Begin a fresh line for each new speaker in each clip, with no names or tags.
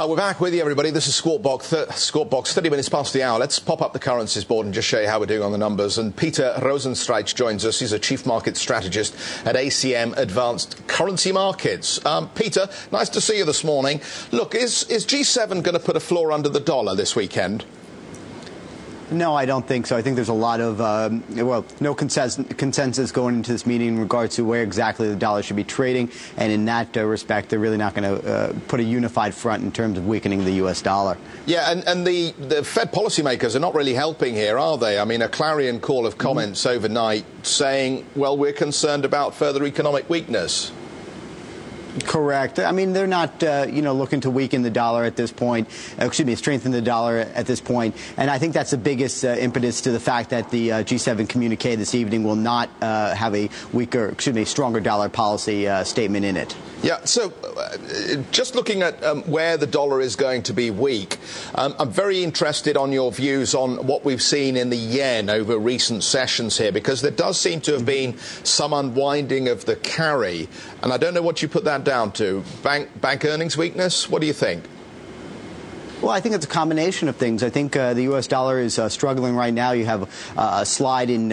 We're back with you, everybody. This is Squawk Box, 30 minutes past the hour. Let's pop up the currencies board and just show you how we're doing on the numbers. And Peter Rosenstreich joins us. He's a chief market strategist at ACM Advanced Currency Markets. Peter, nice to see you this morning. Look, is G7 going to put a floor under the dollar this weekend?
No, I don't think so. I think there's a lot of, no consensus going into this meeting in regards to where exactly the dollar should be trading. And in that respect, they're really not going to put a unified front in terms of weakening the U.S. dollar. Yeah,
and the Fed policymakers are not really helping here, are they? I mean, a clarion call of comments overnight saying, well, we're concerned about further economic weakness.
Correct. I mean, they're not, looking to weaken the dollar at this point. Strengthen the dollar at this point. And I think that's the biggest impetus to the fact that the G7 communique this evening will not have a stronger dollar policy statement in it.
Yeah, so just looking at where the dollar is going to be weak, I'm very interested on your views on what we've seen in the yen over recent sessions here, because there does seem to have been some unwinding of the carry, and I don't know what you put that down to. Bank earnings weakness? What do you think?
Well, I think it's a combination of things. I think the U.S. dollar is struggling right now. You have a slide in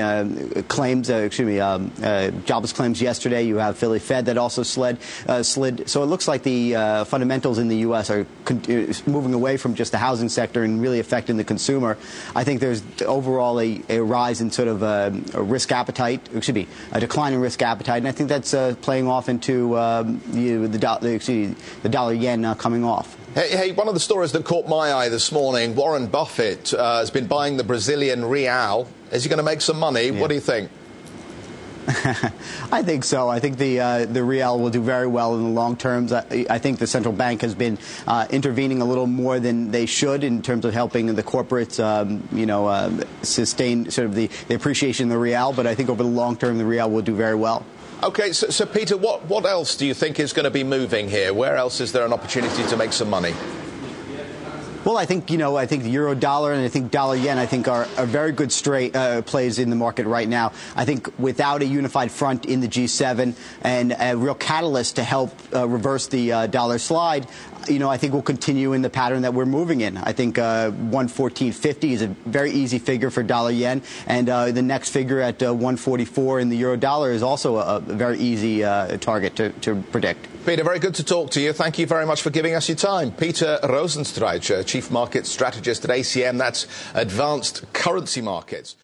claims, jobless claims yesterday. You have Philly Fed that also slid. So it looks like the fundamentals in the U.S. are moving away from just the housing sector and really affecting the consumer. I think there's overall a rise in sort of a risk appetite, a decline in risk appetite, and I think that's playing off into the dollar yen coming off.
Hey, one of the stories that caught my eye this morning, Warren Buffett has been buying the Brazilian real. Is he going to make some money? Yeah. What do you think?
I think so. I think the real will do very well in the long terms. I think the central bank has been intervening a little more than they should in terms of helping the corporates, sustain sort of the appreciation of the real. But I think over the long term, the real will do very well.
OK, so Peter, what else do you think is going to be moving here? Where else is there an opportunity to make some money?
Well, I think the euro dollar and I think dollar yen, I think are very good plays in the market right now. I think without a unified front in the G7 and a real catalyst to help reverse the dollar slide, I think we'll continue in the pattern that we're moving in. I think 114.50 is a very easy figure for dollar yen, and the next figure at 144 in the euro dollar is also a very easy target to predict.
Peter, very good to talk to you. Thank you very much for giving us your time. Peter Rosenstreich, Chief Market Strategist at ACM, that's Advanced Currency Markets.